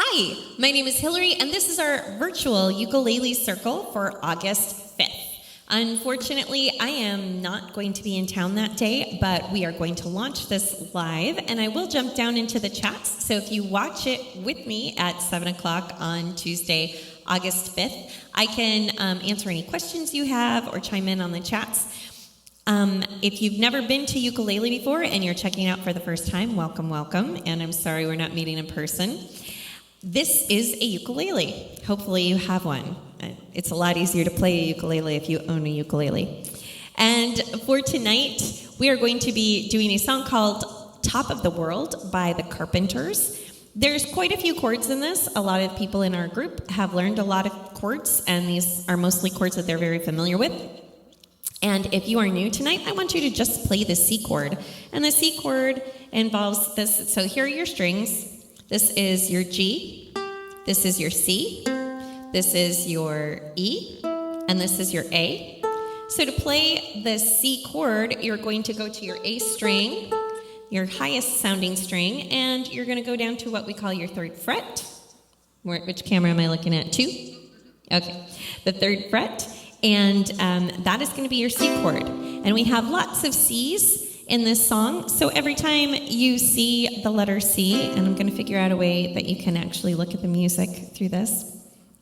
Hi, my name is Hillary, and this is our virtual ukulele circle for August 5th. Unfortunately, I am not going to be in town that day, but we are going to launch this live, and I will jump down into the chats. So if you watch it with me at 7 o'clock on Tuesday, August 5th, I can answer any questions you have or chime in on the chats. If you've never been to ukulele before and you're checking out for the first time, welcome, welcome, and I'm sorry we're not meeting in person. This is a ukulele. Hopefully you have one. It's a lot easier to play a ukulele if you own a ukulele. And for tonight, we are going to be doing a song called Top of the World by the Carpenters. There's quite a few chords in this. A lot of people in our group have learned a lot of chords, and these are mostly chords that they're very familiar with. And if you are new tonight, I want you to just play the C chord. And the C chord involves this. So here are your strings. This is your G, this is your C, this is your E, and this is your A. So to play the C chord, you're going to go to your A string, your highest sounding string, and you're going to go down to what we call your third fret. Which camera am I looking at? 2? Okay, the third fret, and that is going to be your C chord. And we have lots of C's in this song, so every time you see the letter C, and I'm going to figure out a way that you can actually look at the music through this.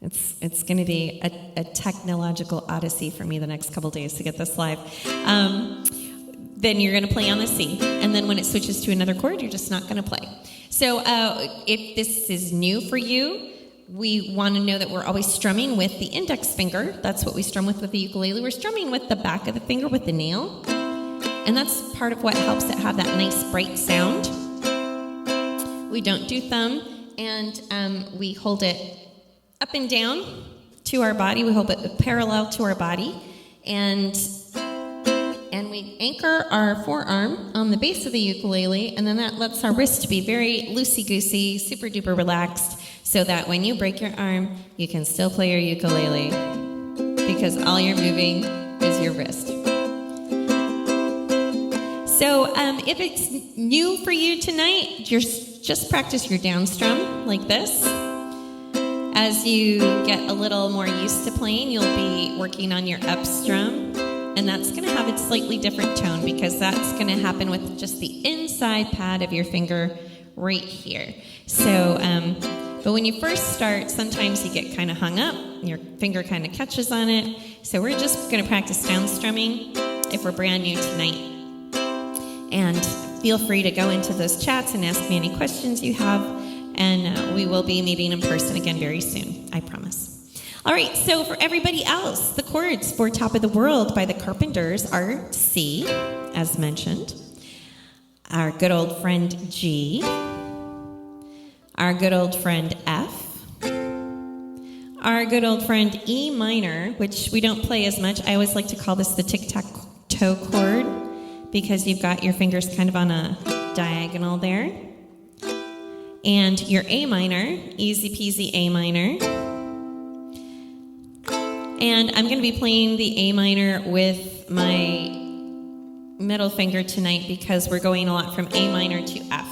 It's going to be a technological odyssey for me the next couple days to get this live. Then you're going to play on the C, and then when it switches to another chord, you're just not going to play. So if this is new for you, we want to know that we're always strumming with the index finger. That's what we strum with the ukulele. We're strumming with the back of the finger with the nail. And that's part of what helps it have that nice bright sound. We don't do thumb, and we hold it up and down to our body. We hold it parallel to our body, and we anchor our forearm on the base of the ukulele, and then that lets our wrist be very loosey-goosey, super-duper relaxed, so that when you break your arm, you can still play your ukulele, because all you're moving is your wrist. So if it's new for you tonight, just practice your down strum like this. As you get a little more used to playing, you'll be working on your up strum, and that's going to have a slightly different tone because that's going to happen with just the inside pad of your finger right here. So, but when you first start, sometimes you get kind of hung up, your finger kind of catches on it. So we're just going to practice down strumming if we're brand new tonight. And feel free to go into those chats and ask me any questions you have. And we will be meeting in person again very soon, I promise. All right, so for everybody else, the chords for Top of the World by the Carpenters are C, as mentioned. Our good old friend G. Our good old friend F. Our good old friend E minor, which we don't play as much. I always like to call this the tic-tac-toe chord, because you've got your fingers kind of on a diagonal there. And your A minor, easy peasy A minor. And I'm going to be playing the A minor with my middle finger tonight because we're going a lot from A minor to F.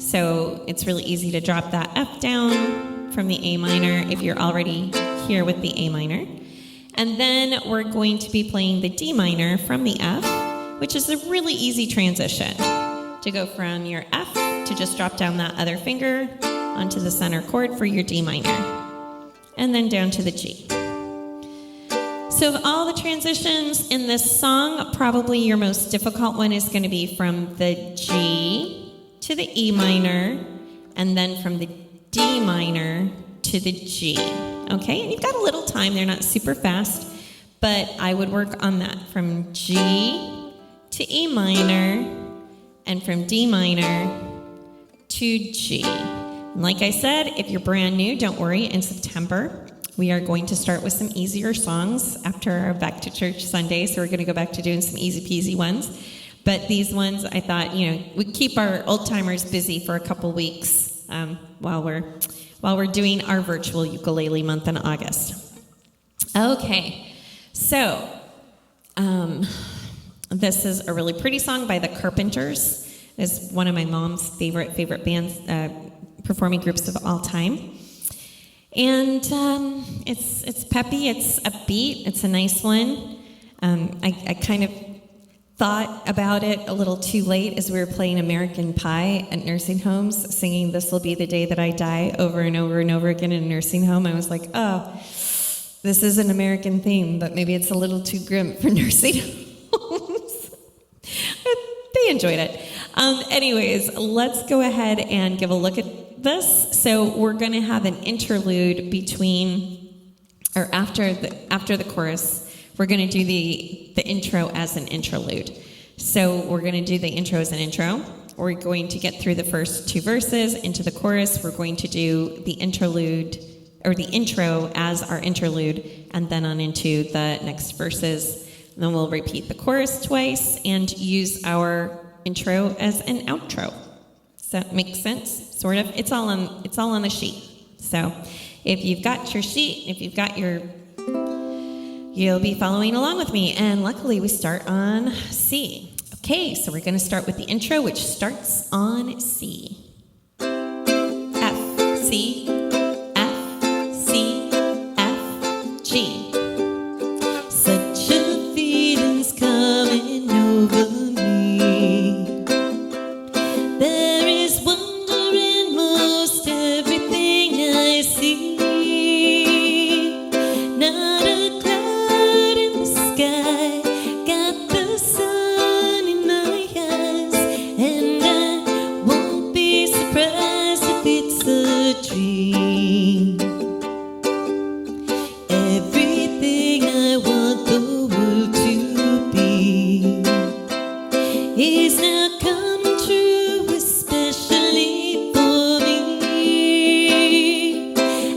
So it's really easy to drop that F down from the A minor if you're already here with the A minor. And then we're going to be playing the D minor from the F, which is a really easy transition to go from your F to just drop down that other finger onto the center chord for your D minor, and then down to the G. So of all the transitions in this song, probably your most difficult one is going to be from the G to the E minor, and then from the D minor to the G. Okay, and you've got a little time. They're not super fast, but I would work on that from G to E minor and from D minor to G. And like I said, if you're brand new, don't worry. In September, we are going to start with some easier songs after our Back to Church Sunday, so we're going to go back to doing some easy peasy ones. But these ones, I thought, we'd keep our old-timers busy for a couple weeks while we're doing our virtual ukulele month in August. Okay, so this is a really pretty song by the Carpenters. It's one of my mom's favorite bands, performing groups of all time. And it's peppy, it's upbeat, it's a nice one. I kind of thought about it a little too late as we were playing American Pie at nursing homes, singing "This Will Be the Day That I Die" over and over and over again in a nursing home. I was like, oh, this is an American theme, but maybe it's a little too grim for nursing homes. They enjoyed it. Anyways, let's go ahead and give a look at this. So we're going to have an interlude between, or after the chorus. We're going to do the intro as an interlude. So we're going to do the intro as an intro. We're going to get through the first two verses into the chorus. We're going to do the interlude, or the intro as our interlude, and then on into the next verses. And then we'll repeat the chorus twice and use our intro as an outro. Does that make sense? Sort of. It's all on the sheet. So if you've got your sheet, if you've got your, you'll be following along with me. And luckily we start on C. Okay, so we're going to start with the intro, which starts on C. F, C, F, C, F, G. Such a feeling's coming over me. There is wonder in most everything I see. Not a cloud in the sky, got the sun in my eyes, and I won't be surprised if it's a dream. Everything I want the world to be is now coming true, especially for me.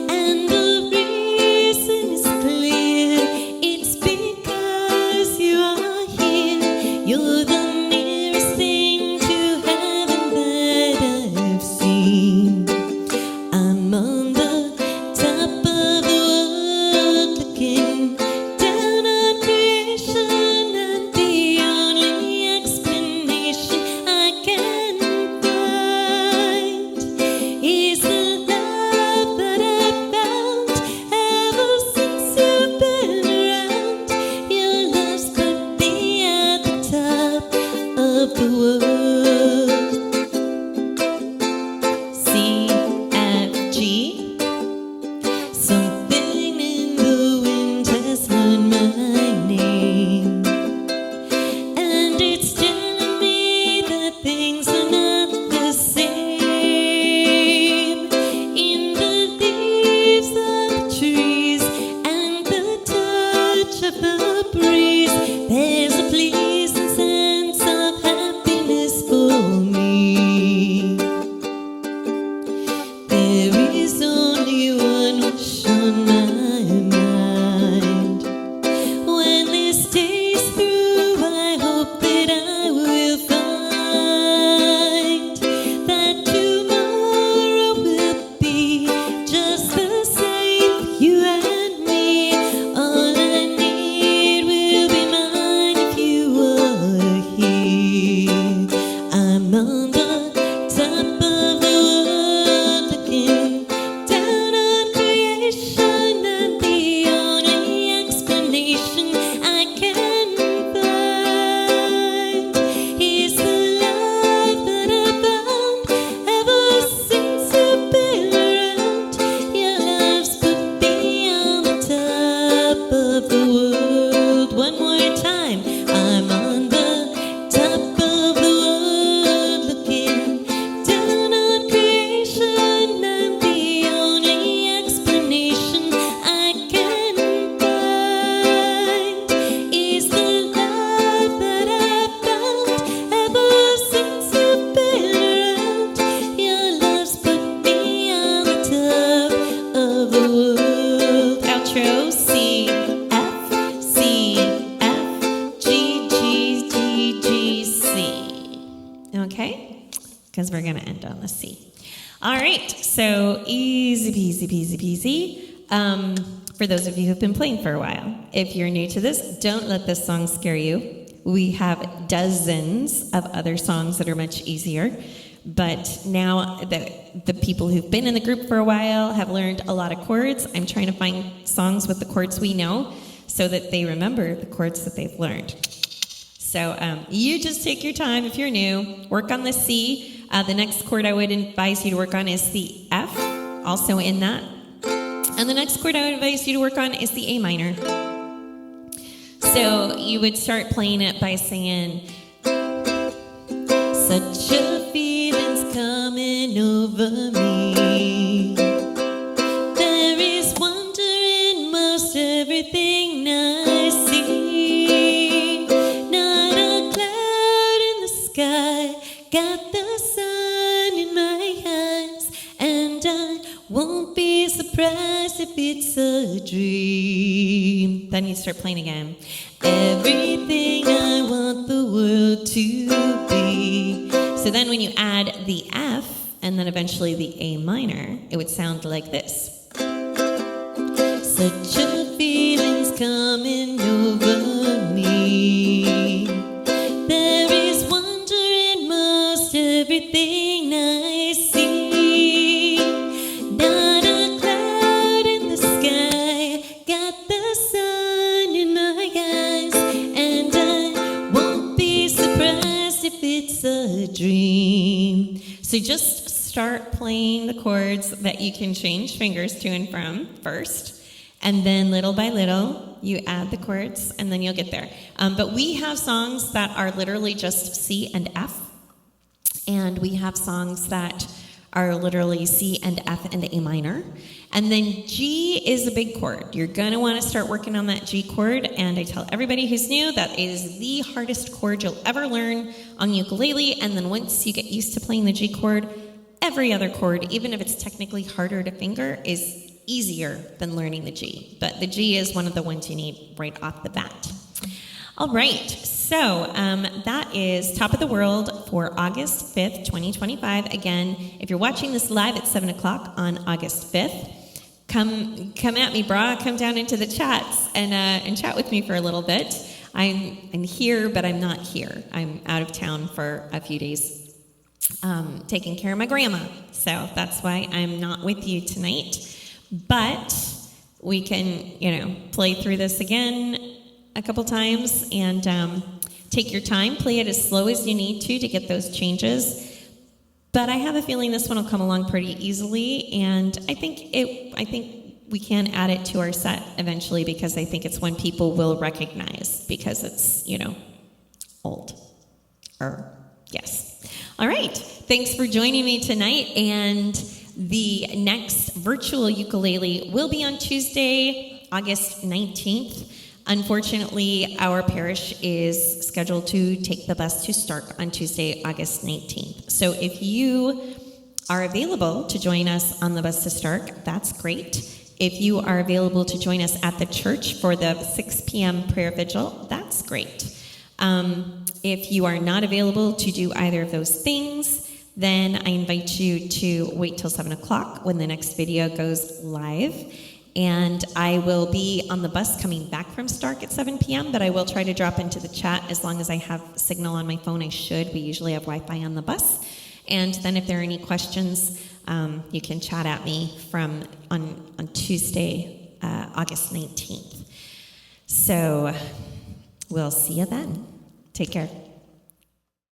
And the reason is clear, it's because you are here. You're the nearest thing to heaven that I've seen. I'm on the top of the world looking down on creation, and the only explanation I can find is the love that I've found ever since you've been around. Your love's put me at the top of the world. C, F, G. Something in the wind has learned my name, and it's telling me that things are not the same. In the leaves of the trees and the touch of the breeze, there's a pleasing sense of happiness for me. There is only one wish on my mind. When this day's through, I hope that I will find that tomorrow will be just the same for you and me. All I need will be mine if you are here. I'm on the top of the world looking down on creation, and the only explanation I can find is the love that I found ever since you've been around. Your love's put me on the top of the world. One more time. I'm on the top of the world looking down on creation, and the only explanation I can find is the love that I found ever since you've been around. Your love's put me on the top of the world. Outro. C, F, C, F, G, G, G, G, C. Okay? Because we're going to end on the C. All right. So easy peasy, peasy, peasy. For those of you who've been playing for a while, if you're new to this, don't let this song scare you. We have dozens of other songs that are much easier. But now the people who've been in the group for a while have learned a lot of chords. I'm trying to find songs with the chords we know so that they remember the chords that they've learned. So you just take your time if you're new. Work on the C. The next chord I would advise you to work on is the F, also in that. And the next chord I would advise you to work on is the A minor. So you would start playing it by saying, such a feeling's coming over me. There is wonder in most everything I see. Not a cloud in the sky, got the sun in my eyes, and I won't be surprised if it's a dream. Then you start playing again. Everything I want the world to be. So then when you add the F and then eventually the A minor, it would sound like this. Such a feeling's coming over me. There is wonder in most everything I see. Not a cloud in the sky, got the sun in my eyes, and I won't be surprised if it's a dream. So just start playing the chords that you can change fingers to and from first. And then little by little, you add the chords, and then you'll get there. But we have songs that are literally just C and F. And we have songs that are literally C and F and A minor. And then G is a big chord. You're going to want to start working on that G chord. And I tell everybody who's new that is the hardest chord you'll ever learn on ukulele. And then once you get used to playing the G chord, every other chord, even if it's technically harder to finger, is easier than learning the G. But the G is one of the ones you need right off the bat. All right, so that is Top of the World for August 5th, 2025. Again, if you're watching this live at 7 o'clock on August 5th, come at me, brah. Come down into the chats and chat with me for a little bit. I'm here, but I'm not here. I'm out of town for a few days taking care of my grandma. So that's why I'm not with you tonight. But we can, play through this again a couple times and take your time. Play it as slow as you need to get those changes. But I have a feeling this one will come along pretty easily, and I think we can add it to our set eventually because I think it's one people will recognize because it's, old. Yes. All right. Thanks for joining me tonight, and the next virtual ukulele will be on Tuesday, August 19th. Unfortunately, our parish is scheduled to take the bus to Stark on Tuesday, August 19th. So if you are available to join us on the bus to Stark, that's great. If you are available to join us at the church for the 6 p.m. prayer vigil, that's great. If you are not available to do either of those things, then I invite you to wait till 7 o'clock when the next video goes live. And I will be on the bus coming back from Stark at 7 p.m., but I will try to drop into the chat as long as I have signal on my phone. I should. We usually have Wi-Fi on the bus. And then if there are any questions, you can chat at me on Tuesday, August 19th. So we'll see you then. Take care.